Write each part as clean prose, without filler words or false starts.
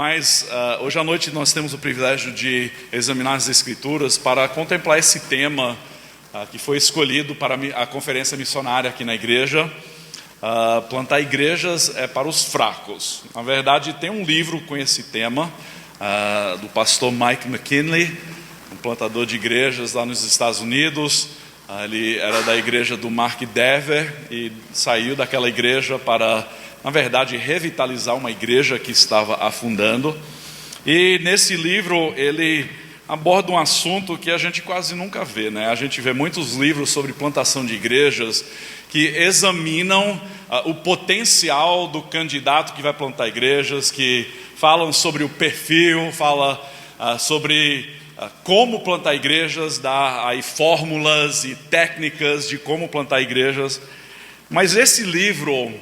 Mas hoje à noite nós temos o privilégio de examinar as Escrituras para contemplar esse tema que foi escolhido para a conferência missionária aqui na igreja. Plantar igrejas é para os fracos. Na verdade, tem um livro com esse tema do pastor Mike McKinley, um plantador de igrejas lá nos Estados Unidos. Ele era da igreja do Mark Dever e saiu daquela igreja para, na verdade, revitalizar uma igreja que estava afundando. E nesse livro ele aborda um assunto que a gente quase nunca vê, né? A gente vê muitos livros sobre plantação de igrejas que examinam o potencial do candidato que vai plantar igrejas, que falam sobre o perfil, fala sobre como plantar igrejas, dá aí fórmulas e técnicas de como plantar igrejas. Mas esse livro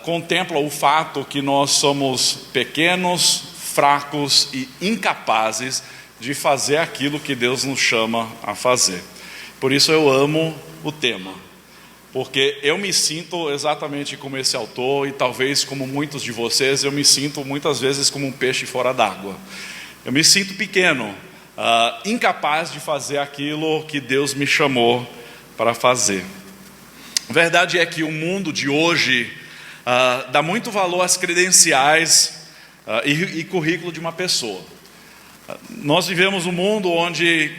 contempla o fato que nós somos pequenos, fracos e incapazes de fazer aquilo que Deus nos chama a fazer. Por isso eu amo o tema, porque eu me sinto exatamente como esse autor, e talvez como muitos de vocês, eu me sinto muitas vezes como um peixe fora d'água. Eu me sinto pequeno, incapaz de fazer aquilo que Deus me chamou para fazer. A verdade é que o mundo de hoje dá muito valor às credenciais e currículo de uma pessoa. Nós vivemos um mundo onde,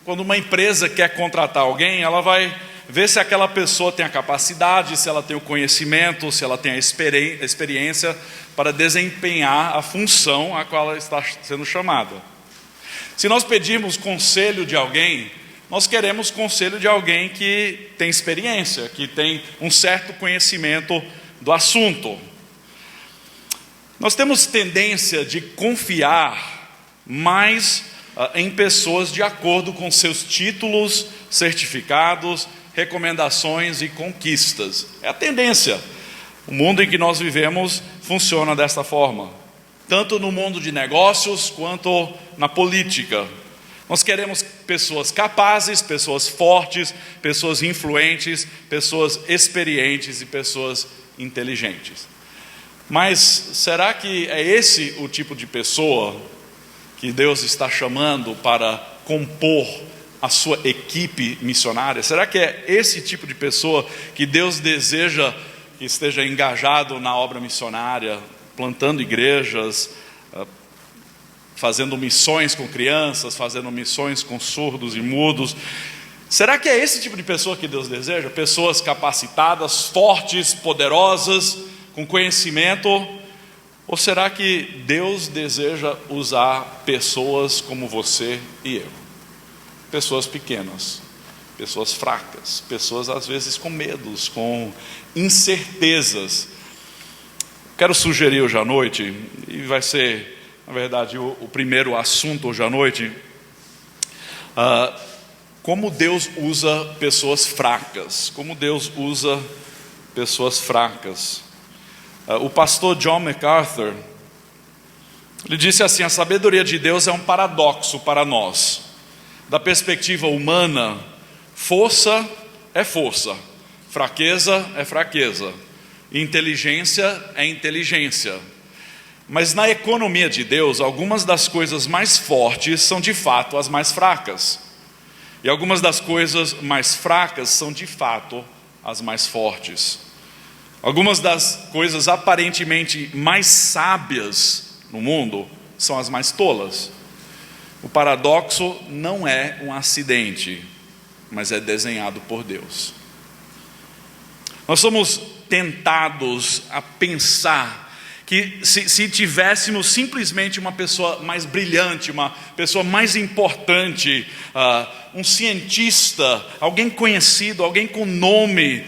quando uma empresa quer contratar alguém, ela vai ver se aquela pessoa tem a capacidade, se ela tem o conhecimento, se ela tem a experiência para desempenhar a função a qual ela está sendo chamada. Se nós pedirmos conselho de alguém, nós queremos conselho de alguém que tem experiência, que tem um certo conhecimento do assunto. Nós temos tendência de confiar mais em pessoas de acordo com seus títulos, certificados, recomendações e conquistas. É a tendência. O mundo em que nós vivemos funciona desta forma, tanto no mundo de negócios quanto na política. Nós queremos pessoas capazes, pessoas fortes, pessoas influentes, pessoas experientes e pessoas inteligentes. Mas será que é esse o tipo de pessoa que Deus está chamando para compor a sua equipe missionária? Será que é esse tipo de pessoa que Deus deseja que esteja engajado na obra missionária, plantando igrejas, fazendo missões com crianças, fazendo missões com surdos e mudos? Será que é esse tipo de pessoa que Deus deseja? Pessoas capacitadas, fortes, poderosas, com conhecimento? Ou será que Deus deseja usar pessoas como você e eu? Pessoas pequenas, pessoas fracas, pessoas às vezes com medos, com incertezas. Quero sugerir hoje à noite, e vai ser, na verdade, o primeiro assunto hoje à noite, como Deus usa pessoas fracas, como Deus usa pessoas fracas. O pastor John MacArthur, ele disse assim: a sabedoria de Deus é um paradoxo para nós. Da perspectiva humana, força é força, fraqueza é fraqueza, inteligência é inteligência. Mas na economia de Deus, algumas das coisas mais fortes são de fato as mais fracas, e algumas das coisas mais fracas são de fato as mais fortes. Algumas das coisas aparentemente mais sábias no mundo são as mais tolas. O paradoxo não é um acidente, mas é desenhado por Deus. Nós somos tentados a pensar que se tivéssemos simplesmente uma pessoa mais brilhante, uma pessoa mais importante, um cientista, alguém conhecido, alguém com nome,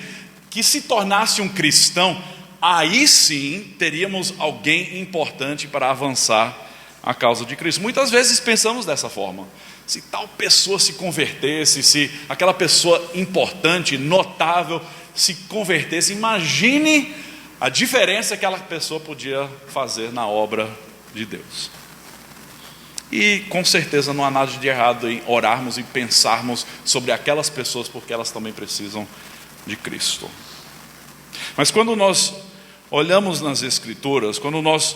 que se tornasse um cristão, aí sim teríamos alguém importante para avançar a causa de Cristo. Muitas vezes pensamos dessa forma: se tal pessoa se convertesse, se aquela pessoa importante, notável, se convertesse, imagine a diferença que aquela pessoa podia fazer na obra de Deus. E com certeza não há nada de errado em orarmos e pensarmos sobre aquelas pessoas, porque elas também precisam de Cristo. Mas quando nós olhamos nas Escrituras, quando nós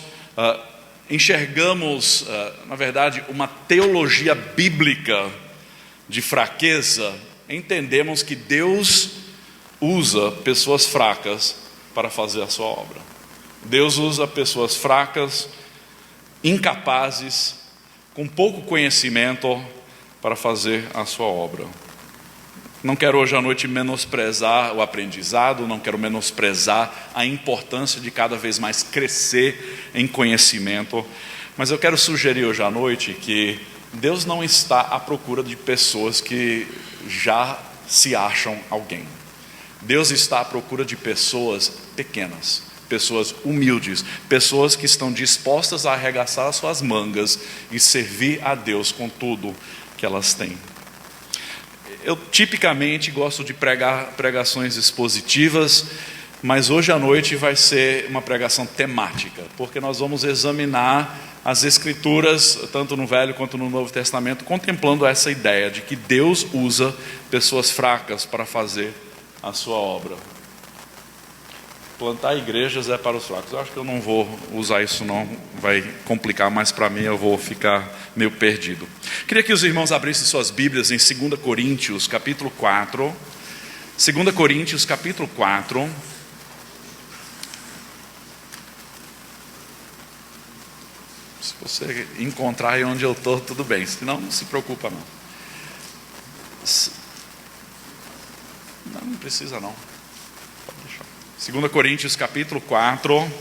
enxergamos, na verdade, uma teologia bíblica de fraqueza, entendemos que Deus usa pessoas fracas para fazer a sua obra. Deus usa pessoas fracas, incapazes, com pouco conhecimento para fazer a sua obra. Não quero hoje à noite menosprezar o aprendizado, não quero menosprezar a importância de cada vez mais crescer em conhecimento, mas eu quero sugerir hoje à noite que Deus não está à procura de pessoas que já se acham alguém. Deus está à procura de pessoas pequenas, pessoas humildes, pessoas que estão dispostas a arregaçar as suas mangas e servir a Deus com tudo que elas têm. Eu tipicamente gosto de pregar pregações expositivas, mas hoje à noite vai ser uma pregação temática, porque nós vamos examinar as Escrituras, tanto no Velho quanto no Novo Testamento, contemplando essa ideia de que Deus usa pessoas fracas para fazer a sua obra. Plantar igrejas é para os fracos. Eu acho que eu não vou usar isso não, vai complicar mais para mim, eu vou ficar meio perdido. Queria que os irmãos abrissem suas Bíblias em 2 Coríntios, capítulo 4. 2 Coríntios, capítulo 4. Se você encontrar aí onde eu estou, tudo bem. Senão, não se preocupa não. Não precisa não. 2 Coríntios capítulo 4,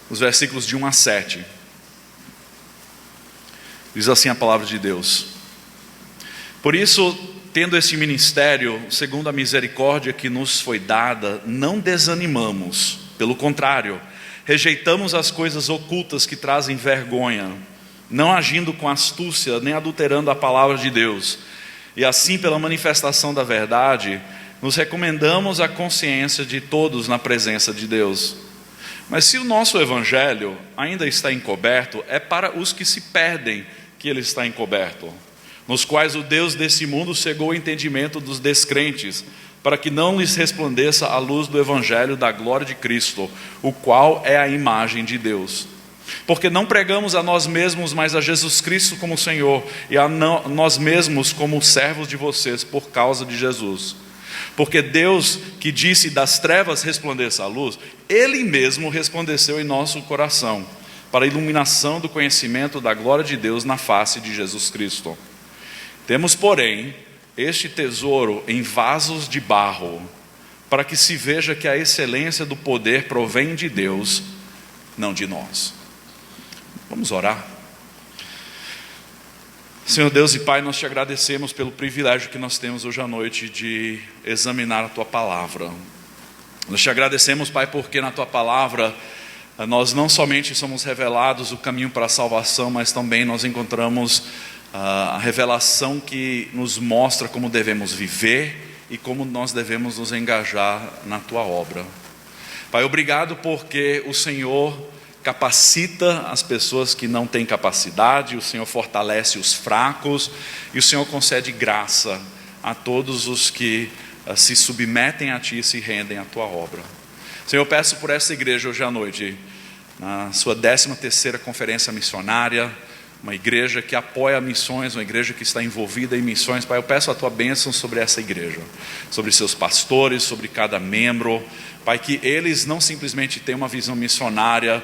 os versículos de 1 a 7. Diz assim a palavra de Deus: Por isso, tendo esse ministério, segundo a misericórdia que nos foi dada, não desanimamos, pelo contrário, rejeitamos as coisas ocultas que trazem vergonha, não agindo com astúcia, nem adulterando a palavra de Deus, e assim pela manifestação da verdade, nos recomendamos a consciência de todos na presença de Deus. Mas se o nosso evangelho ainda está encoberto, é para os que se perdem que ele está encoberto, nos quais o Deus desse mundo cegou o entendimento dos descrentes, para que não lhes resplandeça a luz do evangelho da glória de Cristo, o qual é a imagem de Deus. Porque não pregamos a nós mesmos, mas a Jesus Cristo como Senhor, e a nós mesmos como servos de vocês, por causa de Jesus. Porque Deus, que disse das trevas resplandeça a luz, Ele mesmo resplandeceu em nosso coração, para a iluminação do conhecimento da glória de Deus na face de Jesus Cristo. Temos, porém, este tesouro em vasos de barro, para que se veja que a excelência do poder provém de Deus, não de nós. Vamos orar. Senhor Deus e Pai, nós te agradecemos pelo privilégio que nós temos hoje à noite de examinar a Tua Palavra. Nós te agradecemos, Pai, porque na Tua Palavra nós não somente somos revelados o caminho para a salvação, mas também nós encontramos a revelação que nos mostra como devemos viver e como nós devemos nos engajar na Tua obra. Pai, obrigado porque o Senhor capacita as pessoas que não têm capacidade, o Senhor fortalece os fracos e o Senhor concede graça a todos os que se submetem a Ti e se rendem à Tua obra. Senhor, eu peço por essa igreja hoje à noite, na sua 13ª conferência missionária, uma igreja que apoia missões, uma igreja que está envolvida em missões. Pai, eu peço a Tua bênção sobre essa igreja, sobre seus pastores, sobre cada membro. Pai, que eles não simplesmente tenham uma visão missionária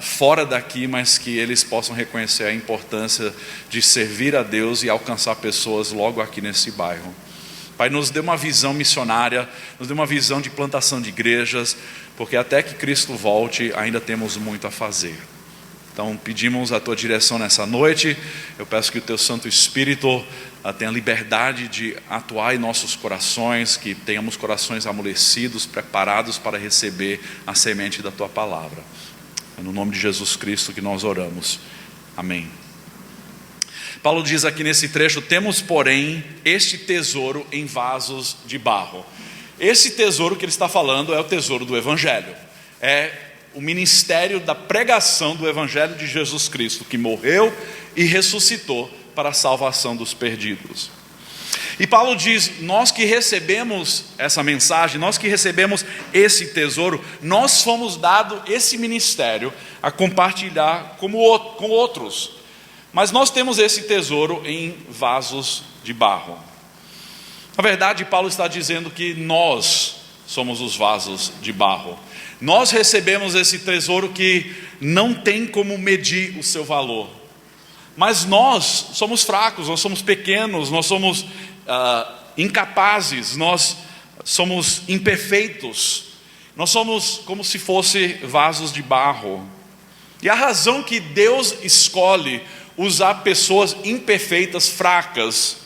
fora daqui, mas que eles possam reconhecer a importância de servir a Deus e alcançar pessoas logo aqui nesse bairro. Pai, nos dê uma visão missionária, nos dê uma visão de plantação de igrejas, porque até que Cristo volte, ainda temos muito a fazer. Então pedimos a Tua direção nessa noite. Eu peço que o Teu Santo Espírito tenha liberdade de atuar em nossos corações, que tenhamos corações amolecidos, preparados para receber a semente da Tua palavra. É no nome de Jesus Cristo que nós oramos. Amém. Paulo diz aqui nesse trecho: temos, porém, este tesouro em vasos de barro. Esse tesouro que ele está falando é o tesouro do Evangelho. É o ministério da pregação do Evangelho de Jesus Cristo, que morreu e ressuscitou para a salvação dos perdidos. E Paulo diz, nós que recebemos essa mensagem, nós que recebemos esse tesouro, nós fomos dado esse ministério a compartilhar com outros. Mas nós temos esse tesouro em vasos de barro. Na verdade, Paulo está dizendo que nós somos os vasos de barro. Nós recebemos esse tesouro que não tem como medir o seu valor. Mas nós somos fracos, nós somos pequenos, nós somos incapazes, nós somos imperfeitos. Nós somos como se fossem vasos de barro. E a razão que Deus escolhe usar pessoas imperfeitas, fracas,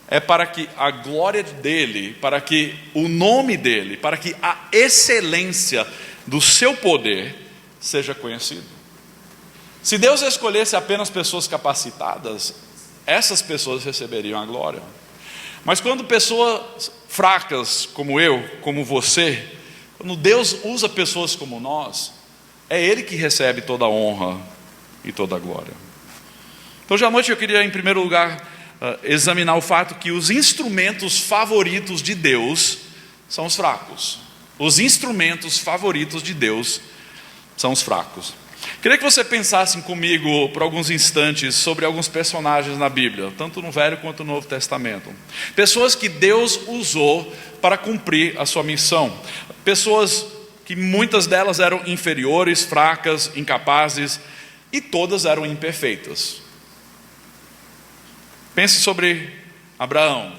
é para que a glória dele, para que o nome dele, para que a excelência do seu poder seja conhecido. Se Deus escolhesse apenas pessoas capacitadas, essas pessoas receberiam a glória. Mas quando pessoas fracas como eu, como você, quando Deus usa pessoas como nós, é Ele que recebe toda a honra e toda a glória. Então, hoje à noite eu queria, em primeiro lugar, examinar o fato que os instrumentos favoritos de Deus são os fracos. Os instrumentos favoritos de Deus são os fracos. Queria que você pensasse comigo por alguns instantes sobre alguns personagens na Bíblia, tanto no Velho quanto no Novo Testamento. Pessoas que Deus usou para cumprir a sua missão. Pessoas que muitas delas eram inferiores, fracas, incapazes, e todas eram imperfeitas. Pense sobre Abraão.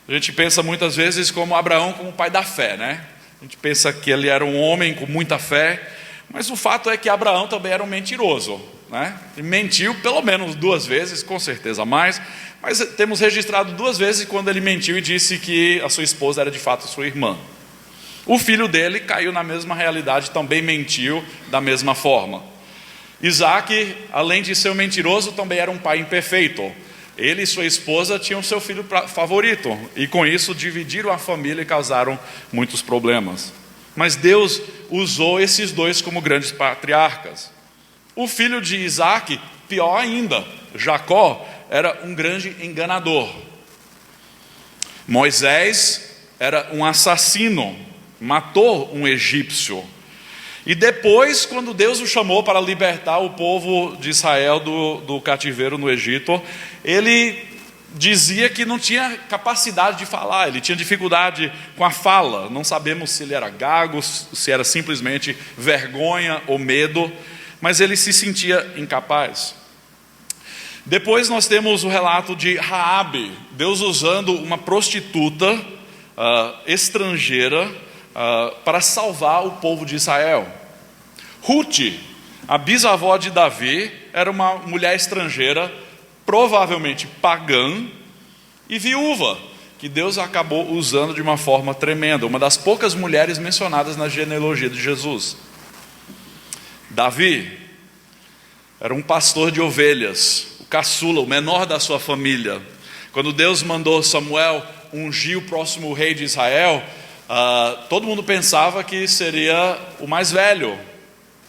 A gente pensa muitas vezes como Abraão como o pai da fé, né? A gente pensa que ele era um homem com muita fé, mas o fato é que Abraão também era um mentiroso, né? Ele mentiu pelo menos 2 vezes, com certeza mais, mas temos registrado 2 vezes quando ele mentiu e disse que a sua esposa era de fato sua irmã. O filho dele caiu na mesma realidade, também mentiu da mesma forma. Isaac, além de ser um mentiroso, também era um pai imperfeito. Ele e sua esposa tinham seu filho favorito, e com isso dividiram a família e causaram muitos problemas. Mas Deus usou esses 2 como grandes patriarcas. O filho de Isaac, pior ainda, Jacó, era um grande enganador. Moisés era um assassino, matou um egípcio. E depois, quando Deus o chamou para libertar o povo de Israel do cativeiro no Egito, ele dizia que não tinha capacidade de falar, ele tinha dificuldade com a fala. Não sabemos se ele era gago, se era simplesmente vergonha ou medo, mas ele se sentia incapaz. Depois nós temos o relato de Raabe, Deus usando uma prostituta estrangeira para salvar o povo de Israel. Ruth, a bisavó de Davi, era uma mulher estrangeira, provavelmente pagã e viúva, que Deus acabou usando de uma forma tremenda, uma das poucas mulheres mencionadas na genealogia de Jesus. Davi era um pastor de ovelhas, o caçula, o menor da sua família. Quando Deus mandou Samuel ungir o próximo rei de Israel, todo mundo pensava que seria o mais velho,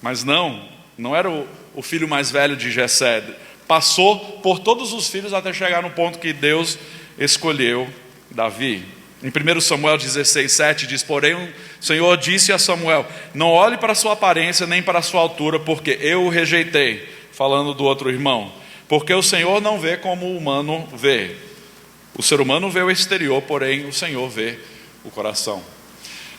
mas não era o filho mais velho de Jessé. Passou por todos os filhos até chegar no ponto que Deus escolheu Davi. Em 1 Samuel 16:7 diz: porém o Senhor disse a Samuel: não olhe para a sua aparência nem para a sua altura, porque eu o rejeitei. Falando do outro irmão, porque o Senhor não vê como o humano vê. O ser humano vê o exterior, porém o Senhor vê o coração.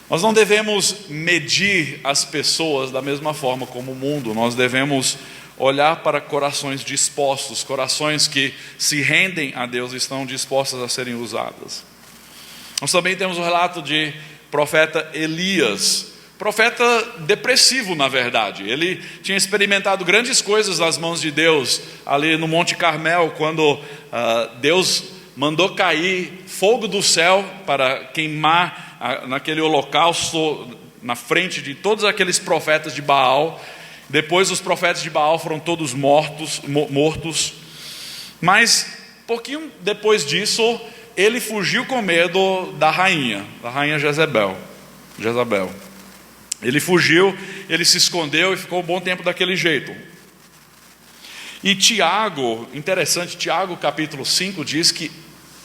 Nós não devemos medir as pessoas da mesma forma como o mundo. Nós devemos olhar para corações dispostos, corações que se rendem a Deus e estão dispostas a serem usadas. Nós também temos o relato de profeta Elias, profeta depressivo na verdade. Ele tinha experimentado grandes coisas nas mãos de Deus, ali no Monte Carmel, quando Deus mandou cair fogo do céu para queimar naquele holocausto na frente de todos aqueles profetas de Baal. Depois os profetas de Baal foram todos mortos. Mas pouquinho depois disso, ele fugiu com medo da rainha Jezabel. Ele fugiu, ele se escondeu e ficou um bom tempo daquele jeito. E Tiago, interessante, Tiago capítulo 5 diz que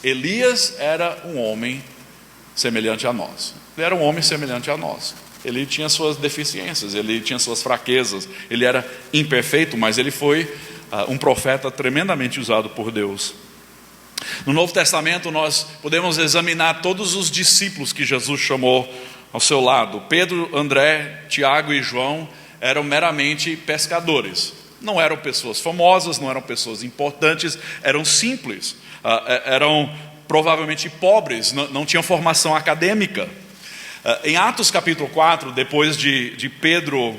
Elias era um homem semelhante a nós. Ele era um homem semelhante a nós. Ele tinha suas deficiências, ele tinha suas fraquezas, ele era imperfeito, mas ele foi um profeta tremendamente usado por Deus. No Novo Testamento nós podemos examinar todos os discípulos que Jesus chamou ao seu lado. Pedro, André, Tiago e João eram meramente pescadores. Não eram pessoas famosas, não eram pessoas importantes, eram simples, eram provavelmente pobres, não tinham formação acadêmica. Em Atos capítulo 4, depois de Pedro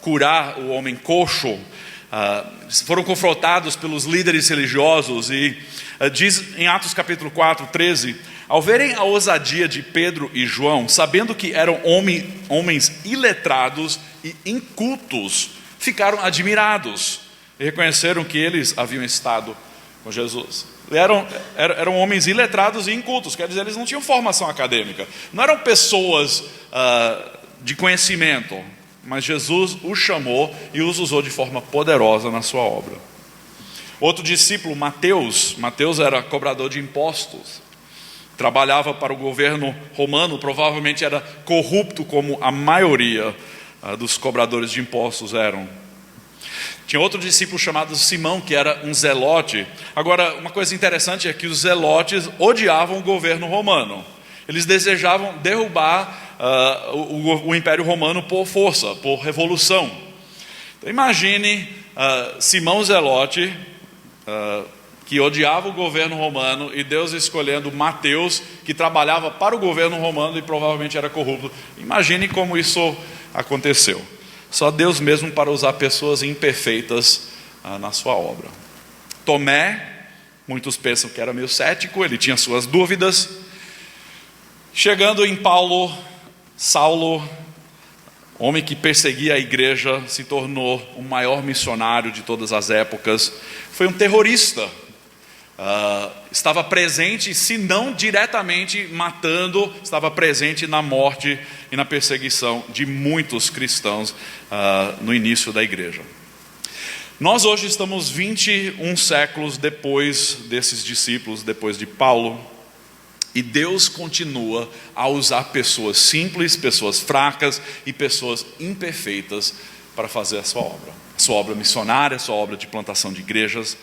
curar o homem coxo, foram confrontados pelos líderes religiosos e diz em Atos capítulo 4, 13: ao verem a ousadia de Pedro e João, sabendo que eram homens iletrados e incultos, ficaram admirados e reconheceram que eles haviam estado com Jesus. Eram homens iletrados e incultos, quer dizer, eles não tinham formação acadêmica, não eram pessoas de conhecimento, mas Jesus os chamou e os usou de forma poderosa na sua obra. Outro discípulo, Mateus era cobrador de impostos, trabalhava para o governo romano, provavelmente era corrupto como a maioria dos cobradores de impostos eram. Tinha outro discípulo chamado Simão, que era um zelote. Agora, uma coisa interessante é que os zelotes odiavam o governo romano. Eles desejavam derrubar o Império Romano por força, por revolução. Então, imagine Simão Zelote, que odiava o governo romano, e Deus escolhendo Mateus, que trabalhava para o governo romano e provavelmente era corrupto. Imagine como isso aconteceu. Só Deus mesmo para usar pessoas imperfeitas na sua obra. Tomé, muitos pensam que era meio cético, ele tinha suas dúvidas. Chegando em Saulo, homem que perseguia a igreja, se tornou o maior missionário de todas as épocas. Foi um terrorista, estava presente, se não diretamente matando, estava presente na morte e na perseguição de muitos cristãos no início da igreja. Nós hoje estamos 21 séculos depois desses discípulos, depois de Paulo, e Deus continua a usar pessoas simples, pessoas fracas e pessoas imperfeitas para fazer a sua obra missionária, a sua obra de plantação de igrejas.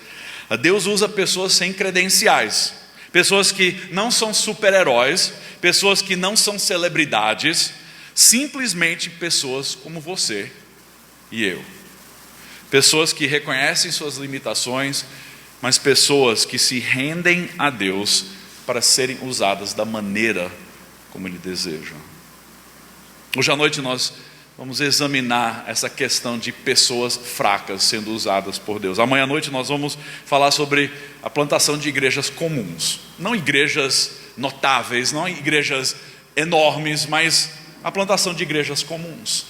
Deus usa pessoas sem credenciais, pessoas que não são super-heróis, pessoas que não são celebridades, simplesmente pessoas como você e eu. Pessoas que reconhecem suas limitações, mas pessoas que se rendem a Deus para serem usadas da maneira como Ele deseja. Hoje à noite nós vamos examinar essa questão de pessoas fracas sendo usadas por Deus. Amanhã à noite nós vamos falar sobre a plantação de igrejas comuns. Não igrejas notáveis, não igrejas enormes, mas a plantação de igrejas comuns.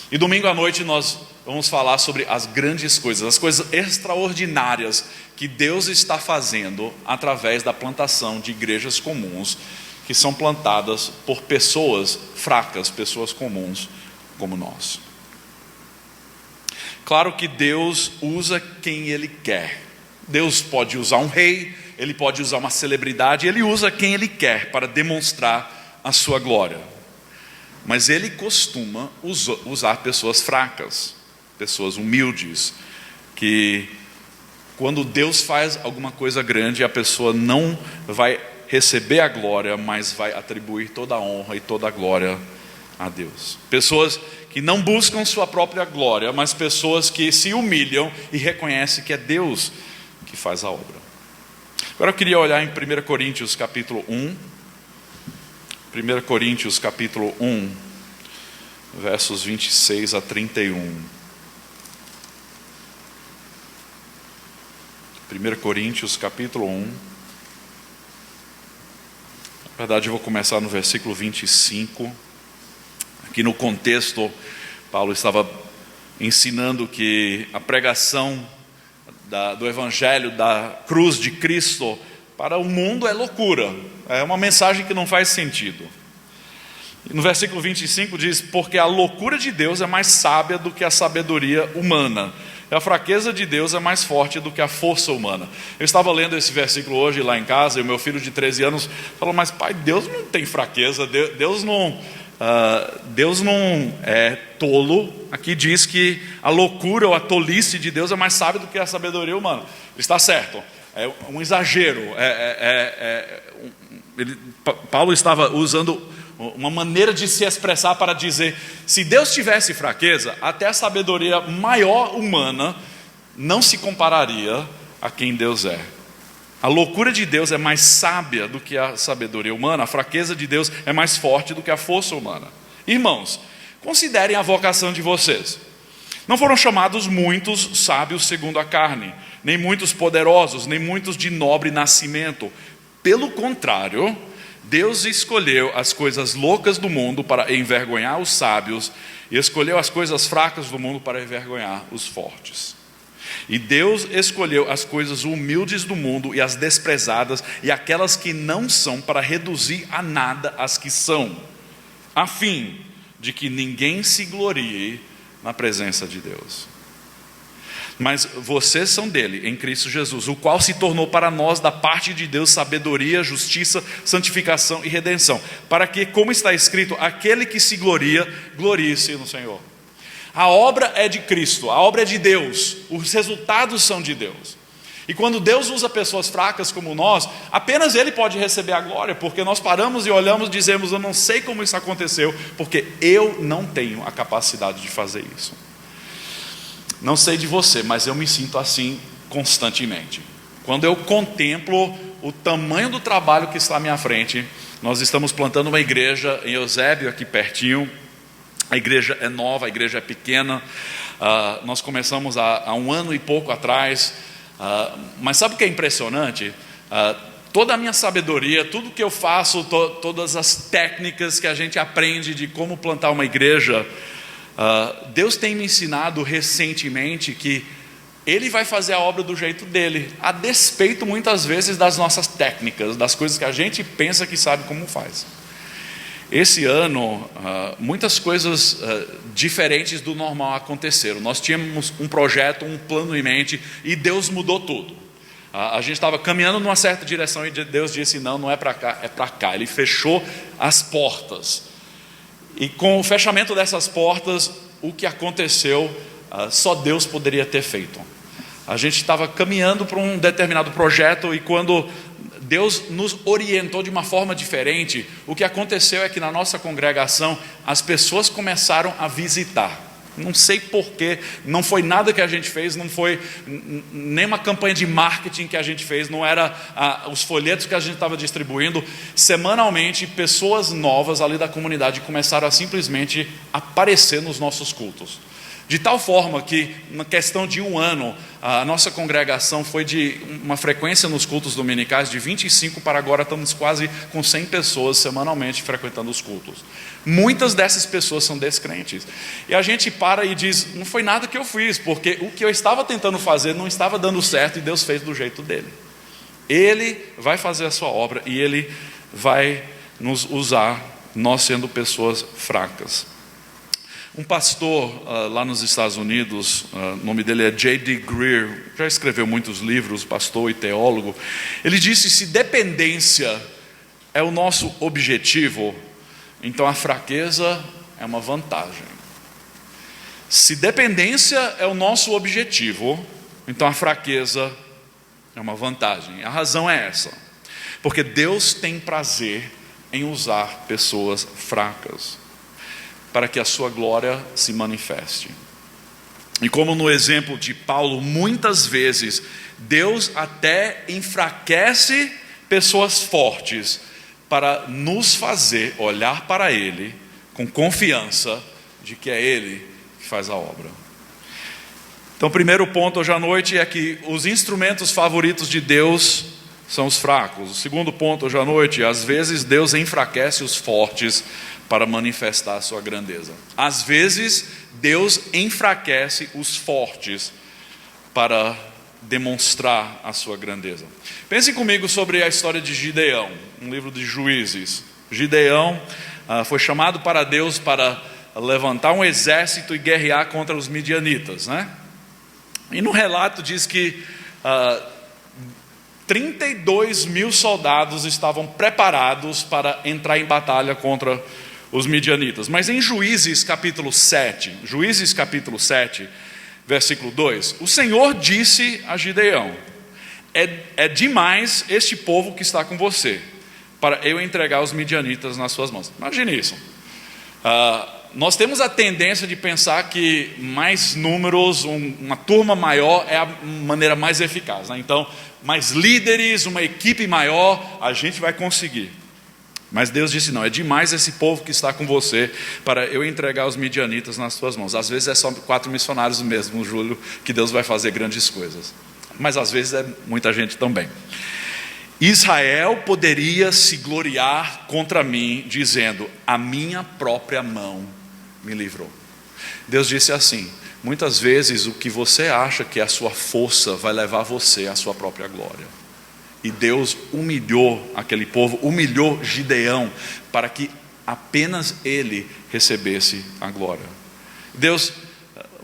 E domingo à noite nós vamos falar sobre as grandes coisas, as coisas extraordinárias que Deus está fazendo através da plantação de igrejas comuns, que são plantadas por pessoas fracas, pessoas comuns como nós. Claro que Deus usa quem Ele quer. Deus pode usar um rei, Ele pode usar uma celebridade, Ele usa quem Ele quer para demonstrar a sua glória. Mas Ele costuma usar pessoas fracas, pessoas humildes, que quando Deus faz alguma coisa grande, a pessoa não vai receber a glória, mas vai atribuir toda a honra e toda a glória a Deus. Pessoas que não buscam sua própria glória, mas pessoas que se humilham e reconhecem que é Deus que faz a obra. Agora eu queria olhar em 1 Coríntios capítulo 1. 1 Coríntios capítulo 1, versos 26 a 31. 1 Coríntios capítulo 1. Na verdade eu vou começar no versículo 25. Aqui no contexto, Paulo estava ensinando que a pregação do Evangelho, da cruz de Cristo, para o mundo é loucura, é uma mensagem que não faz sentido. E no versículo 25 diz: porque a loucura de Deus é mais sábia do que a sabedoria humana, a fraqueza de Deus é mais forte do que a força humana. Eu estava lendo esse versículo hoje lá em casa, e o meu filho de 13 anos falou: mas pai, Deus não tem fraqueza, Deus não é tolo. Aqui diz que a loucura ou a tolice de Deus é mais sábia do que a sabedoria humana. Está certo, é um exagero. Paulo estava usando uma maneira de se expressar para dizer: se Deus tivesse fraqueza, até a sabedoria maior humana não se compararia a quem Deus é. A loucura de Deus é mais sábia do que a sabedoria humana, a fraqueza de Deus é mais forte do que a força humana. Irmãos, considerem a vocação de vocês. Não foram chamados muitos sábios segundo a carne, nem muitos poderosos, nem muitos de nobre nascimento. Pelo contrário, Deus escolheu as coisas loucas do mundo para envergonhar os sábios, e escolheu as coisas fracas do mundo para envergonhar os fortes. E Deus escolheu as coisas humildes do mundo e as desprezadas e aquelas que não são, para reduzir a nada as que são, a fim de que ninguém se glorie na presença de Deus. Mas vocês são dele, em Cristo Jesus, o qual se tornou para nós da parte de Deus sabedoria, justiça, santificação e redenção, para que, como está escrito, aquele que se gloria, glorie-se no Senhor. A obra é de Cristo, a obra é de Deus, os resultados são de Deus. E quando Deus usa pessoas fracas como nós, apenas Ele pode receber a glória, porque nós paramos e olhamos e dizemos: eu não sei como isso aconteceu, porque eu não tenho a capacidade de fazer isso. Não sei de você, mas eu me sinto assim constantemente. Quando eu contemplo o tamanho do trabalho que está à minha frente, nós estamos plantando uma igreja em Eusébio, aqui pertinho. A igreja é nova, a igreja é pequena. Nós começamos há 1 ano e pouco atrás. Mas sabe o que é impressionante? Toda a minha sabedoria, tudo que eu faço, todas as técnicas que a gente aprende de como plantar uma igreja, Deus tem me ensinado recentemente que Ele vai fazer a obra do jeito dele, a despeito muitas vezes das nossas técnicas, das coisas que a gente pensa que sabe como faz. Esse ano, muitas coisas diferentes do normal aconteceram. Nós tínhamos um projeto, um plano em mente, e Deus mudou tudo. A gente estava caminhando numa certa direção e Deus disse: não é para cá, é para cá. Ele fechou as portas. E com o fechamento dessas portas, o que aconteceu, só Deus poderia ter feito. A gente estava caminhando para um determinado projeto, e quando Deus nos orientou de uma forma diferente, o que aconteceu é que na nossa congregação as pessoas começaram a visitar. Não sei porquê, não foi nada que a gente fez, não foi nem uma campanha de marketing que a gente fez, não era os folhetos que a gente estava distribuindo. Semanalmente, pessoas novas ali da comunidade começaram a simplesmente aparecer nos nossos cultos. De tal forma que, na questão de 1 ano, a nossa congregação foi de uma frequência nos cultos dominicais de 25 para agora estamos quase com 100 pessoas semanalmente frequentando os cultos. Muitas dessas pessoas são descrentes. E a gente para e diz: não foi nada que eu fiz, porque o que eu estava tentando fazer não estava dando certo e Deus fez do jeito dele. Ele vai fazer a sua obra e Ele vai nos usar, nós sendo pessoas fracas. Um pastor lá nos Estados Unidos, o nome dele é J.D. Greer, já escreveu muitos livros, pastor e teólogo. Ele disse: se dependência é o nosso objetivo, então a fraqueza é uma vantagem. Se dependência é o nosso objetivo, então a fraqueza é uma vantagem. A razão é essa: porque Deus tem prazer em usar pessoas fracas para que a sua glória se manifeste. E como no exemplo de Paulo, muitas vezes Deus até enfraquece pessoas fortes para nos fazer olhar para Ele com confiança de que é Ele que faz a obra. Então, o primeiro ponto hoje à noite é que os instrumentos favoritos de Deus são os fracos. O segundo ponto hoje à noite: às vezes Deus enfraquece os fortes para manifestar a sua grandeza. Às vezes Deus enfraquece os fortes para demonstrar a sua grandeza. Pensem comigo sobre a história de Gideão, um livro de Juízes. Gideão foi chamado para Deus para levantar um exército e guerrear contra os midianitas, né? E no relato diz que 32 mil soldados estavam preparados para entrar em batalha contra os midianitas. Mas em Juízes capítulo 7, versículo 2, o Senhor disse a Gideão: é demais este povo que está com você, para eu entregar os midianitas nas suas mãos. Imagine isso. Nós temos a tendência de pensar que mais números, uma turma maior é a maneira mais eficaz, né? Então, mais líderes, uma equipe maior, a gente vai conseguir. Mas Deus disse: não, é demais esse povo que está com você para eu entregar os midianitas nas suas mãos. Às vezes é só 4 missionários mesmo, Júlio, que Deus vai fazer grandes coisas. Mas às vezes é muita gente também. Israel poderia se gloriar contra mim, dizendo: a minha própria mão me livrou. Deus disse assim: muitas vezes o que você acha que é a sua força vai levar você à sua própria glória. E Deus humilhou aquele povo, humilhou Gideão, para que apenas ele recebesse a glória. Deus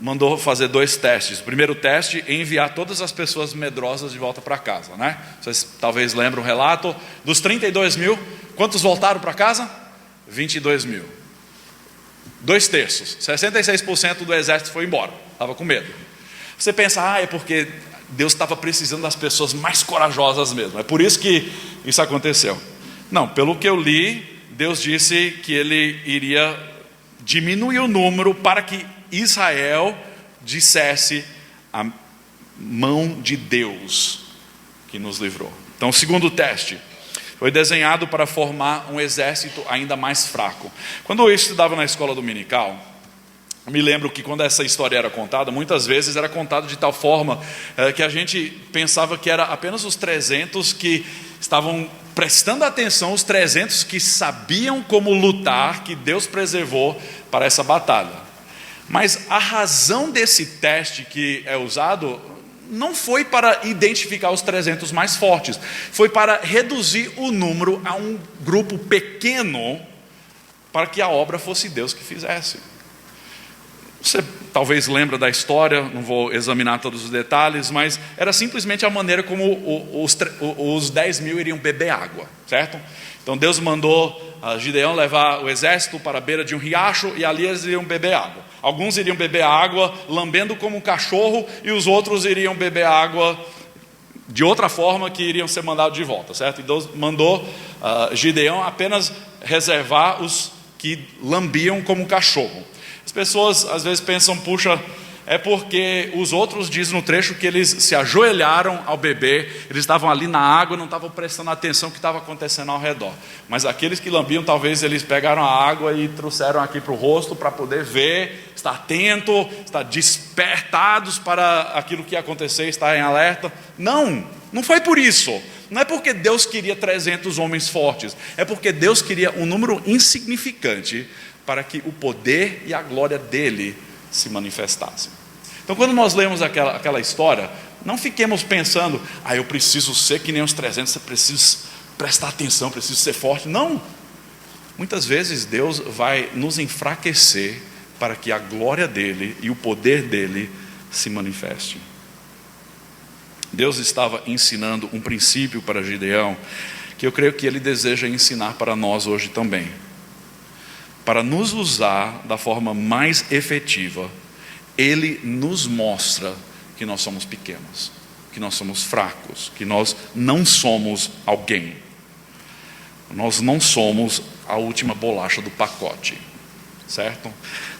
mandou fazer 2 testes. O primeiro teste é enviar todas as pessoas medrosas de volta para casa, né? Vocês talvez lembram o relato. Dos 32 mil, quantos voltaram para casa? 22 mil. 2/3, 66% do exército foi embora, estava com medo. Você pensa: é porque Deus estava precisando das pessoas mais corajosas mesmo, é por isso que isso aconteceu. Não, pelo que eu li, Deus disse que Ele iria diminuir o número para que Israel dissesse: a mão de Deus que nos livrou. Então, o segundo teste foi desenhado para formar um exército ainda mais fraco. Quando eu estudava na escola dominical, eu me lembro que quando essa história era contada, muitas vezes era contada de tal forma que a gente pensava que era apenas os 300 que estavam prestando atenção, os 300 que sabiam como lutar, que Deus preservou para essa batalha. Mas a razão desse teste que é usado não foi para identificar os 300 mais fortes, foi para reduzir o número a um grupo pequeno, para que a obra fosse Deus que fizesse. Você talvez lembra da história, não vou examinar todos os detalhes, mas era simplesmente a maneira como os 10 mil iriam beber água, certo? Então Deus mandou Gideão levar o exército para a beira de um riacho, e ali eles iriam beber água. Alguns iriam beber água lambendo como um cachorro, e os outros iriam beber água de outra forma, que iriam ser mandados de volta, certo? E Deus mandou Gideão apenas reservar os que lambiam como um cachorro. As pessoas às vezes pensam: puxa, é porque os outros dizem no trecho que eles se ajoelharam ao beber, eles estavam ali na água, não estavam prestando atenção no que estava acontecendo ao redor. Mas aqueles que lambiam, talvez eles pegaram a água e trouxeram aqui para o rosto, para poder ver, estar atento, estar despertados para aquilo que ia acontecer, estar em alerta. Não foi por isso. Não é porque Deus queria 300 homens fortes, é porque Deus queria um número insignificante para que o poder e a glória dele se manifestassem. Então, quando nós lemos aquela história, não fiquemos pensando: eu preciso ser que nem os 300, você precisa prestar atenção, preciso ser forte. Não. Muitas vezes Deus vai nos enfraquecer para que a glória dele e o poder dele se manifeste. Deus estava ensinando um princípio para Gideão, que eu creio que ele deseja ensinar para nós hoje também. Para nos usar da forma mais efetiva, Ele nos mostra que nós somos pequenos, que nós somos fracos, que nós não somos alguém. Nós não somos a última bolacha do pacote, certo?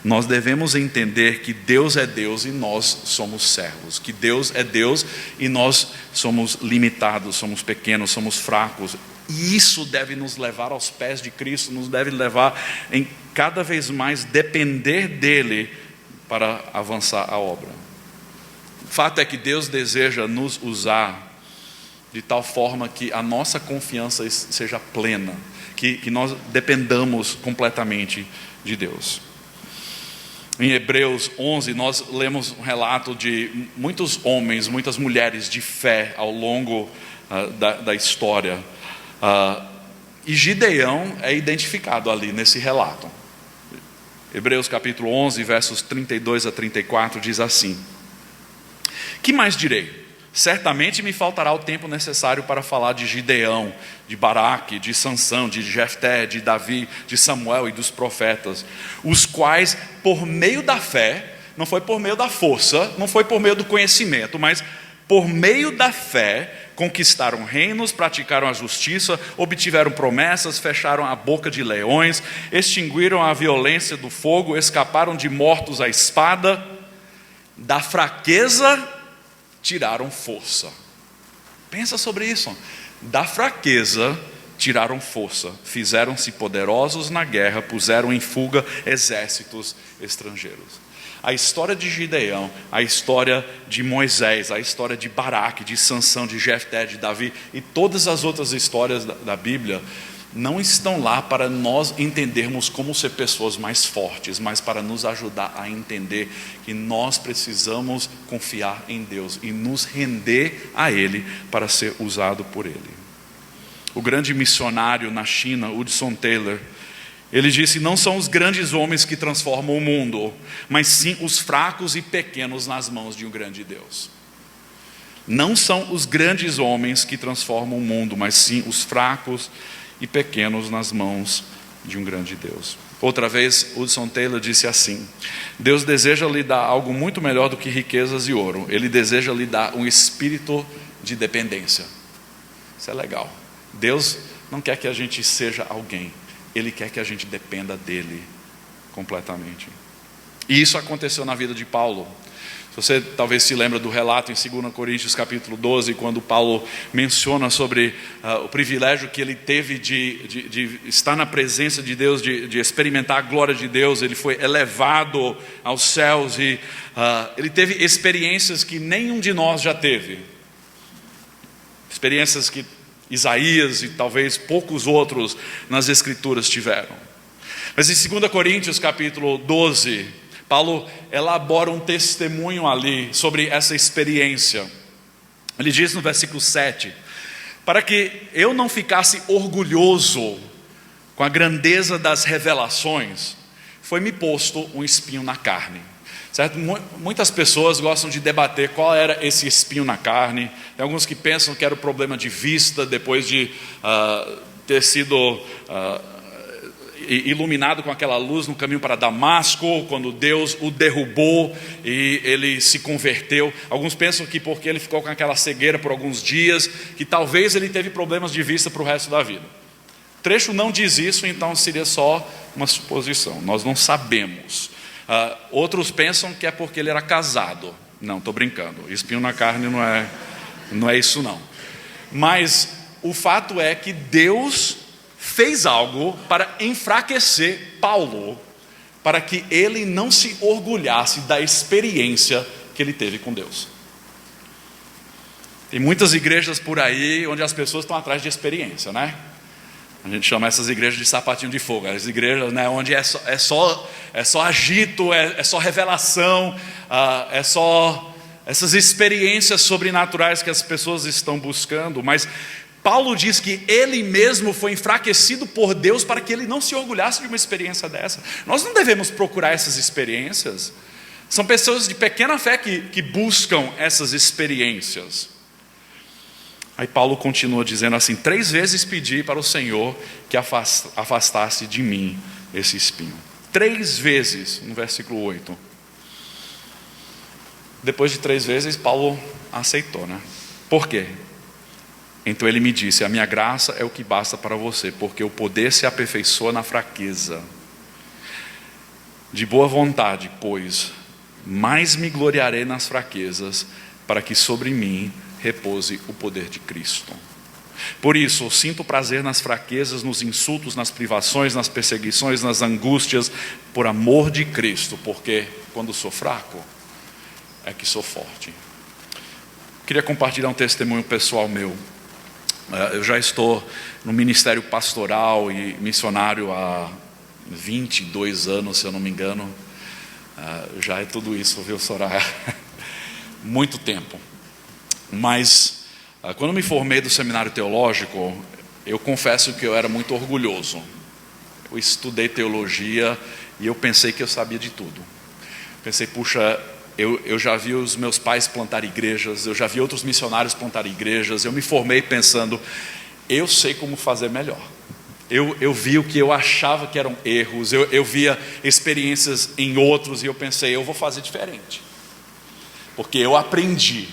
Nós devemos entender que Deus é Deus e nós somos servos, que Deus é Deus e nós somos limitados, somos pequenos, somos fracos. E isso deve nos levar aos pés de Cristo, nos deve levar em cada vez mais depender dele para avançar a obra. O fato é que Deus deseja nos usar de tal forma que a nossa confiança seja plena, que nós dependamos completamente de Deus. Em Hebreus 11, nós lemos um relato de muitos homens, muitas mulheres de fé ao longo da história. E Gideão é identificado ali nesse relato. Hebreus capítulo 11, versos 32 a 34 diz assim: Que mais direi? Certamente me faltará o tempo necessário para falar de Gideão, de Baraque, de Sansão, de Jefté, de Davi, de Samuel e dos profetas, os quais, por meio da fé, não foi por meio da força, não foi por meio do conhecimento, mas por meio da fé, conquistaram reinos, praticaram a justiça, obtiveram promessas, fecharam a boca de leões, extinguiram a violência do fogo, escaparam de mortos à espada, da fraqueza tiraram força. Pensa sobre isso. Da fraqueza tiraram força, fizeram-se poderosos na guerra, puseram em fuga exércitos estrangeiros. A história de Gideão, a história de Moisés, a história de Baraque, de Sansão, de Jefté, de Davi e todas as outras histórias da Bíblia não estão lá para nós entendermos como ser pessoas mais fortes, mas para nos ajudar a entender que nós precisamos confiar em Deus e nos render a Ele para ser usado por Ele. O grande missionário na China, Hudson Taylor, ele disse: não são os grandes homens que transformam o mundo, mas sim os fracos e pequenos nas mãos de um grande Deus. Não são os grandes homens que transformam o mundo, mas sim os fracos e pequenos nas mãos de um grande Deus. Outra vez, Hudson Taylor disse assim: Deus deseja lhe dar algo muito melhor do que riquezas e ouro. Ele deseja lhe dar um espírito de dependência. Isso é legal. Deus não quer que a gente seja alguém, Ele quer que a gente dependa dEle completamente. E isso aconteceu na vida de Paulo. Você talvez se lembra do relato em 2 Coríntios capítulo 12, quando Paulo menciona sobre o privilégio que ele teve de estar na presença de Deus, de experimentar a glória de Deus. Ele foi elevado aos céus e ele teve experiências que nenhum de nós já teve. Experiências que Isaías e talvez poucos outros nas Escrituras tiveram. Mas em 2 Coríntios capítulo 12, Paulo elabora um testemunho ali sobre essa experiência. Ele diz no versículo 7: para que eu não ficasse orgulhoso com a grandeza das revelações, foi-me posto um espinho na carne. Certo? Muitas pessoas gostam de debater qual era esse espinho na carne. Tem alguns que pensam que era o problema de vista, depois de ter sido iluminado com aquela luz no caminho para Damasco, quando Deus o derrubou e ele se converteu. Alguns pensam que porque ele ficou com aquela cegueira por alguns dias, que talvez ele teve problemas de vista para o resto da vida. O trecho não diz isso, então seria só uma suposição. Nós não sabemos. Outros pensam que é porque ele era casado. Não, estou brincando. Espinho na carne não é isso não. Mas o fato é que Deus fez algo para enfraquecer Paulo, para que ele não se orgulhasse da experiência que ele teve com Deus. Tem muitas igrejas por aí onde as pessoas estão atrás de experiência, né? A gente chama essas igrejas de sapatinho de fogo. As igrejas, né, onde é só agito, é só revelação, é só essas experiências sobrenaturais que as pessoas estão buscando. Mas Paulo diz que ele mesmo foi enfraquecido por Deus para que ele não se orgulhasse de uma experiência dessa. Nós não devemos procurar essas experiências. São pessoas de pequena fé que buscam essas experiências. Aí Paulo continua dizendo assim: 3 vezes pedi para o Senhor que afastasse de mim esse espinho. 3 vezes, no versículo 8. Depois de 3 vezes, Paulo aceitou, né? Por quê? Então ele me disse: a minha graça é o que basta para você, porque o poder se aperfeiçoa na fraqueza. De boa vontade, pois, mais me gloriarei nas fraquezas, para que sobre mim repouse o poder de Cristo. Por isso, eu sinto prazer nas fraquezas, nos insultos, nas privações, nas perseguições, nas angústias, por amor de Cristo, porque quando sou fraco, é que sou forte. Queria compartilhar um testemunho pessoal meu. Eu já estou no ministério pastoral e missionário há 22 anos, se eu não me engano. Já é tudo isso, viu, Soraya? Muito tempo. Mas quando me formei do seminário teológico, eu confesso que eu era muito orgulhoso. Eu estudei teologia e eu pensei que eu sabia de tudo. Pensei, puxa, eu já vi os meus pais plantar igrejas, eu já vi outros missionários plantar igrejas, eu me formei pensando, eu sei como fazer melhor. Eu vi o que eu achava que eram erros, eu via experiências em outros e eu pensei, eu vou fazer diferente. Porque eu aprendi,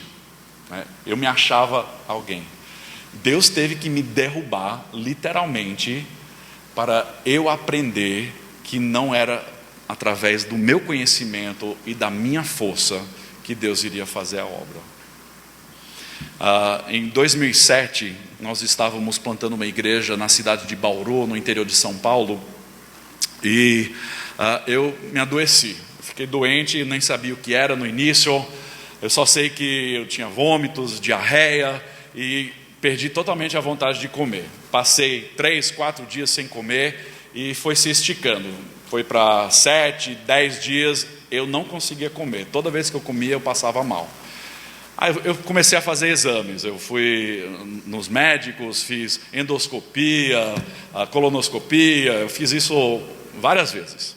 né? Eu me achava alguém. Deus teve que me derrubar, literalmente, para eu aprender que não era através do meu conhecimento e da minha força que Deus iria fazer a obra. Em 2007, nós estávamos plantando uma igreja na cidade de Bauru, no interior de São Paulo, e eu me adoeci. Fiquei doente, nem sabia o que era no início. Eu só sei que eu tinha vômitos, diarreia e perdi totalmente a vontade de comer. Passei 3, 4 dias sem comer e foi se esticando. Foi para 7, 10 dias, eu não conseguia comer. Toda vez que eu comia, eu passava mal. Aí eu comecei a fazer exames. Eu fui nos médicos, fiz endoscopia, colonoscopia. Eu fiz isso várias vezes.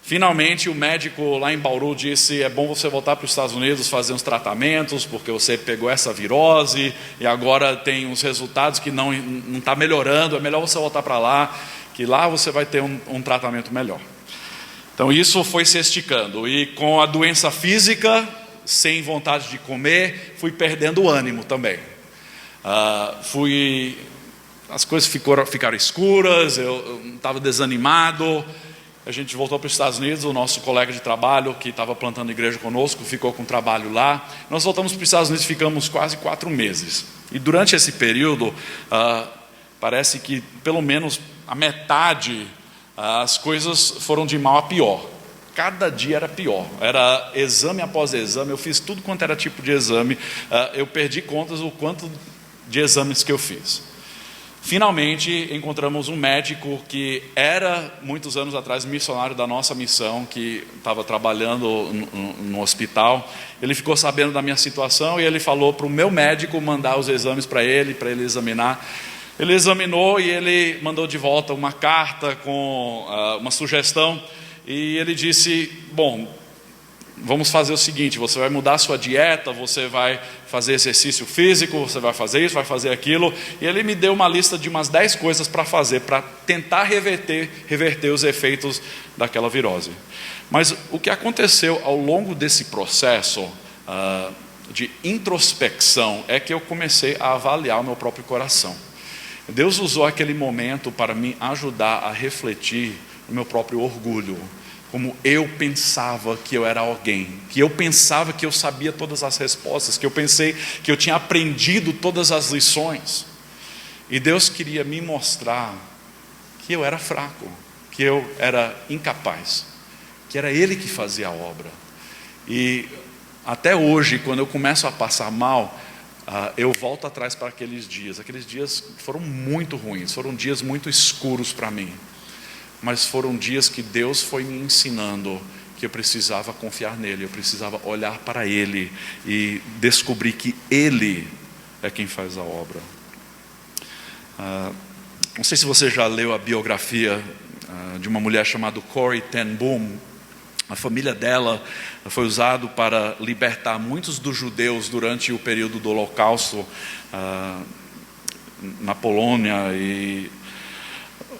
Finalmente, o médico lá em Bauru disse, é bom você voltar para os Estados Unidos, fazer uns tratamentos, porque você pegou essa virose e agora tem uns resultados que não está melhorando, é melhor você voltar para lá, que lá você vai ter um tratamento melhor. Então isso foi se esticando, e com a doença física, sem vontade de comer, fui perdendo o ânimo também. As coisas ficaram escuras, eu estava desanimado. A gente voltou para os Estados Unidos, o nosso colega de trabalho que estava plantando igreja conosco ficou com trabalho lá. Nós voltamos para os Estados Unidos e ficamos quase 4 meses. E durante esse período, parece que pelo menos a metade, as coisas foram de mal a pior. Cada dia era pior, era exame após exame, eu fiz tudo quanto era tipo de exame. Eu perdi contas do quanto de exames que eu fiz. Finalmente encontramos um médico que era, muitos anos atrás, missionário da nossa missão, que estava trabalhando no hospital. Ele ficou sabendo da minha situação e ele falou para o meu médico mandar os exames para ele examinar. Ele examinou e ele mandou de volta uma carta com uma sugestão. E ele disse, bom, vamos fazer o seguinte, você vai mudar a sua dieta, você vai fazer exercício físico, você vai fazer isso, vai fazer aquilo. E ele me deu uma lista de umas 10 coisas para fazer, para tentar reverter os efeitos daquela virose. Mas o que aconteceu ao longo desse processo de introspecção é que eu comecei a avaliar o meu próprio coração. Deus usou aquele momento para me ajudar a refletir o meu próprio orgulho, como eu pensava que eu era alguém, que eu pensava que eu sabia todas as respostas, que eu pensei que eu tinha aprendido todas as lições. E Deus queria me mostrar que eu era fraco, que eu era incapaz, que era Ele que fazia a obra. E até hoje, quando eu começo a passar mal, eu volto atrás para aqueles dias. Aqueles dias foram muito ruins, foram dias muito escuros para mim. Mas foram dias que Deus foi me ensinando que eu precisava confiar nele, eu precisava olhar para Ele e descobrir que Ele é quem faz a obra. Não sei se você já leu a biografia de uma mulher chamada Corrie ten Boom. A família dela foi usada para libertar muitos dos judeus durante o período do Holocausto na Polônia. E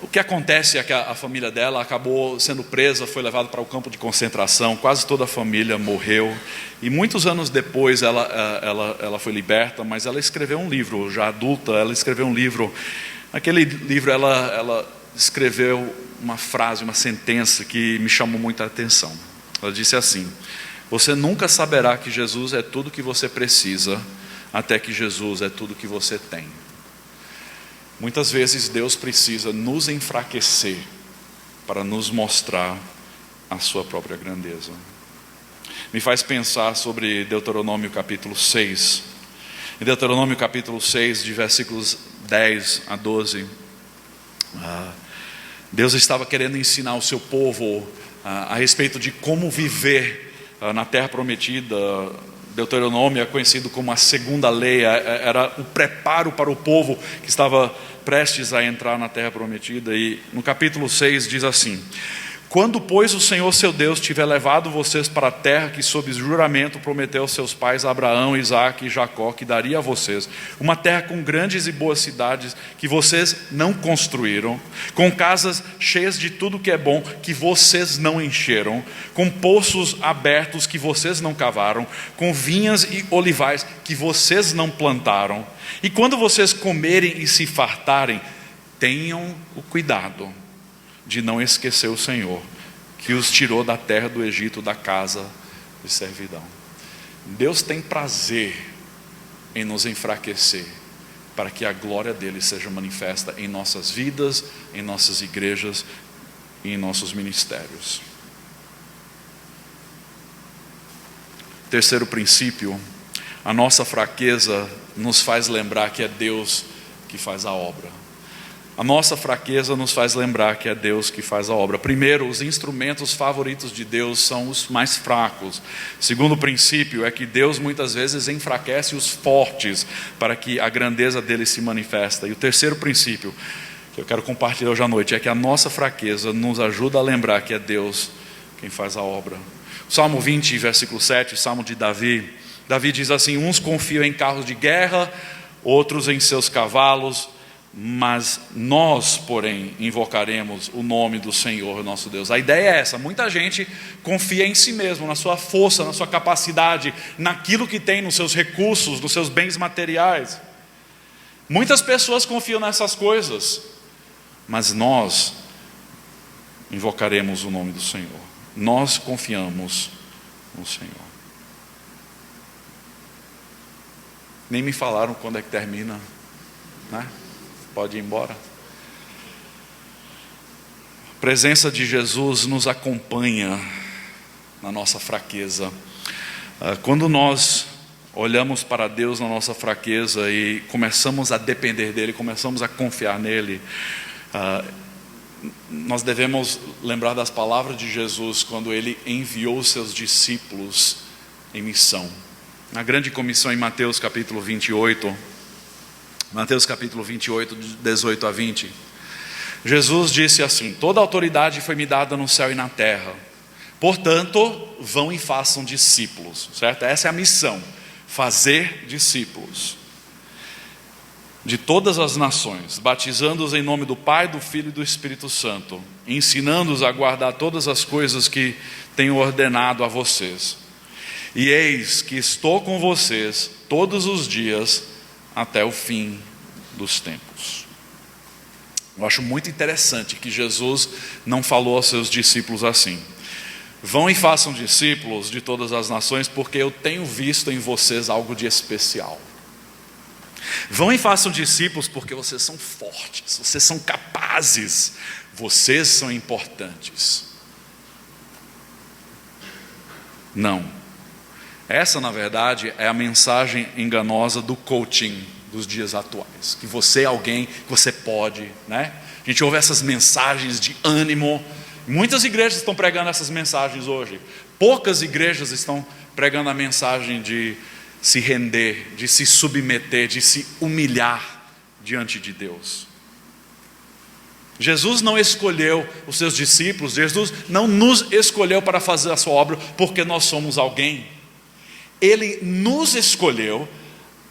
o que acontece é que a família dela acabou sendo presa, foi levada para o campo de concentração, quase toda a família morreu. E muitos anos depois ela foi liberta, mas ela escreveu um livro, já adulta, ela escreveu um livro. Naquele livro ela escreveu uma frase, uma sentença que me chamou muita atenção. Ela disse assim: você nunca saberá que Jesus é tudo que você precisa, até que Jesus é tudo que você tem. Muitas vezes Deus precisa nos enfraquecer para nos mostrar a sua própria grandeza. Me faz pensar sobre Deuteronômio capítulo 6. Em Deuteronômio capítulo 6, de versículos 10 a 12, Deus estava querendo ensinar o seu povo a respeito de como viver na terra prometida. Deuteronômio é conhecido como a segunda lei, era o preparo para o povo que estava prestes a entrar na terra prometida. E no capítulo 6 diz assim: Quando, pois, o Senhor seu Deus tiver levado vocês para a terra que sob juramento prometeu aos seus pais Abraão, Isaque e Jacó, que daria a vocês, uma terra com grandes e boas cidades que vocês não construíram, com casas cheias de tudo que é bom que vocês não encheram, com poços abertos que vocês não cavaram, com vinhas e olivais que vocês não plantaram, e quando vocês comerem e se fartarem, tenham o cuidado de não esquecer o Senhor, que os tirou da terra do Egito, da casa de servidão. Deus tem prazer em nos enfraquecer, para que a glória dele seja manifesta em nossas vidas, em nossas igrejas e em nossos ministérios. Terceiro princípio, a nossa fraqueza nos faz lembrar que é Deus que faz a obra. A nossa fraqueza nos faz lembrar que é Deus que faz a obra. Primeiro, os instrumentos favoritos de Deus são os mais fracos. Segundo princípio é que Deus muitas vezes enfraquece os fortes para que a grandeza dele se manifesta. E o terceiro princípio que eu quero compartilhar hoje à noite é que a nossa fraqueza nos ajuda a lembrar que é Deus quem faz a obra. Salmo 20, versículo 7, Salmo de Davi. Davi diz assim: uns confiam em carros de guerra, outros em seus cavalos, mas nós, porém, invocaremos o nome do Senhor nosso Deus. A ideia é essa: muita gente confia em si mesmo, na sua força, na sua capacidade, naquilo que tem, nos seus recursos, nos seus bens materiais. Muitas pessoas confiam nessas coisas, mas nós invocaremos o nome do Senhor. Nós confiamos no Senhor. Nem me falaram quando é que termina, né? Pode ir embora. A presença de Jesus nos acompanha na nossa fraqueza. Quando nós olhamos para Deus na nossa fraqueza e começamos a depender dele, começamos a confiar nele, nós devemos lembrar das palavras de Jesus quando ele enviou os seus discípulos em missão. Na grande comissão em Mateus capítulo 28, Mateus capítulo 28, 18 a 20, Jesus disse assim: toda autoridade foi me dada no céu e na terra, portanto, vão e façam discípulos, certo? Essa é a missão, fazer discípulos de todas as nações, batizando-os em nome do Pai, do Filho e do Espírito Santo, ensinando-os a guardar todas as coisas que tenho ordenado a vocês. E eis que estou com vocês todos os dias até o fim dos tempos. Eu acho muito interessante que Jesus não falou aos seus discípulos assim: vão e façam discípulos de todas as nações, porque eu tenho visto em vocês algo de especial. Vão e façam discípulos porque vocês são fortes, vocês são capazes, vocês são importantes. Não. Essa, na verdade, é a mensagem enganosa do coaching dos dias atuais. Que você é alguém, que você pode, né? A gente ouve essas mensagens de ânimo. Muitas igrejas estão pregando essas mensagens hoje. Poucas igrejas estão pregando a mensagem de se render, de se submeter, de se humilhar diante de Deus. Jesus não escolheu os seus discípulos, Jesus não nos escolheu para fazer a sua obra porque nós somos alguém. Ele nos escolheu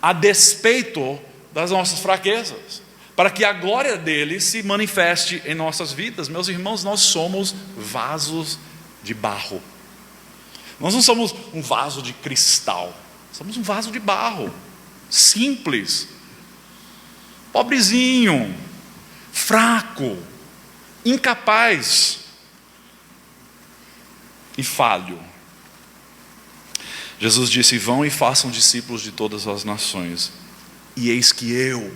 a despeito das nossas fraquezas, para que a glória dele se manifeste em nossas vidas. Meus irmãos, nós somos vasos de barro. Nós não somos um vaso de cristal, somos um vaso de barro, simples, pobrezinho, fraco, incapaz e falho. Jesus disse: vão e façam discípulos de todas as nações, e eis que eu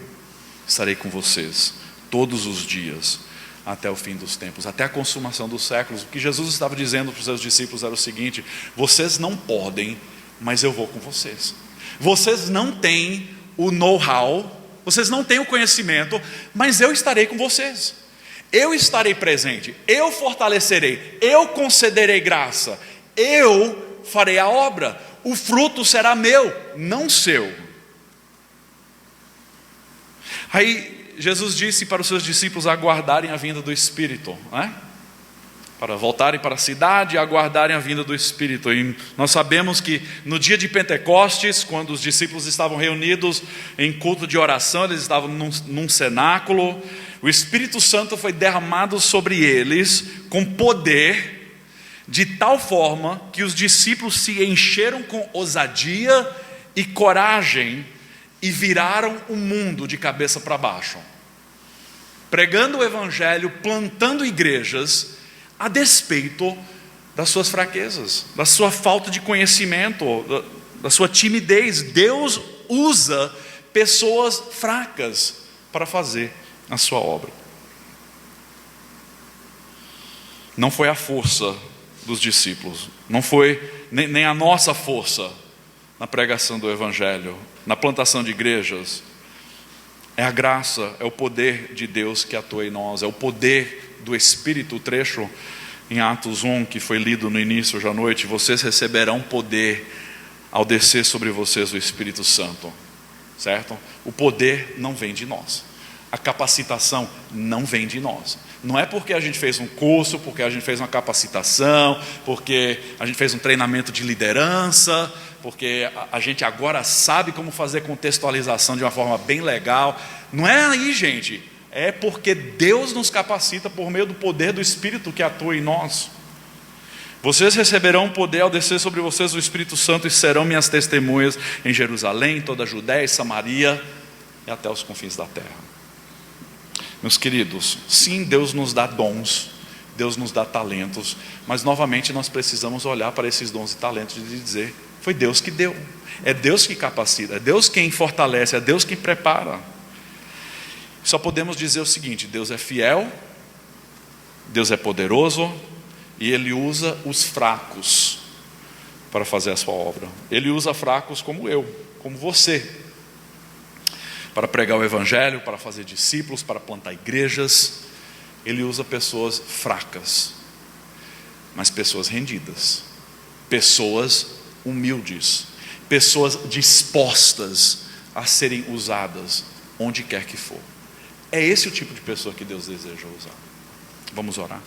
estarei com vocês todos os dias até o fim dos tempos, até a consumação dos séculos. O que Jesus estava dizendo para os seus discípulos era o seguinte: vocês não podem, mas eu vou com vocês. Vocês não têm o know-how, vocês não têm o conhecimento, mas eu estarei com vocês. Eu estarei presente, eu fortalecerei, eu concederei graça, eu farei a obra. O fruto será meu, não seu. Aí Jesus disse para os seus discípulos aguardarem a vinda do Espírito, né? para voltarem para a cidade e aguardarem a vinda do Espírito. E nós sabemos que no dia de Pentecostes, quando os discípulos estavam reunidos em culto de oração, eles estavam num cenáculo, o Espírito Santo foi derramado sobre eles com poder, de tal forma que os discípulos se encheram com ousadia e coragem e viraram o mundo de cabeça para baixo, pregando o Evangelho, plantando igrejas, a despeito das suas fraquezas, da sua falta de conhecimento, da sua timidez. Deus usa pessoas fracas para fazer a sua obra. Não foi a força dos discípulos, não foi nem a nossa força na pregação do Evangelho, na plantação de igrejas. É a graça, é o poder de Deus que atua em nós, é o poder do Espírito. O trecho em Atos 1 que foi lido no início hoje à noite: vocês receberão poder ao descer sobre vocês o Espírito Santo, certo? O poder não vem de nós, a capacitação não vem de nós. Não é porque a gente fez um curso, porque a gente fez uma capacitação, porque a gente fez um treinamento de liderança, porque a gente agora sabe como fazer contextualização de uma forma bem legal. Não é aí, gente. É porque Deus nos capacita por meio do poder do Espírito que atua em nós. Vocês receberão poder ao descer sobre vocês o Espírito Santo e serão minhas testemunhas em Jerusalém, em toda a Judéia e Samaria e até os confins da terra. Meus queridos, sim, Deus nos dá dons, Deus nos dá talentos, mas novamente nós precisamos olhar para esses dons e talentos e dizer: foi Deus que deu, é Deus que capacita, é Deus quem fortalece, é Deus quem prepara. Só podemos dizer o seguinte: Deus é fiel, Deus é poderoso, e Ele usa os fracos para fazer a sua obra. Ele usa fracos como eu, como você, para pregar o Evangelho, para fazer discípulos, para plantar igrejas. Ele usa pessoas fracas, mas pessoas rendidas, pessoas humildes, pessoas dispostas a serem usadas onde quer que for. É esse o tipo de pessoa que Deus deseja usar. Vamos orar.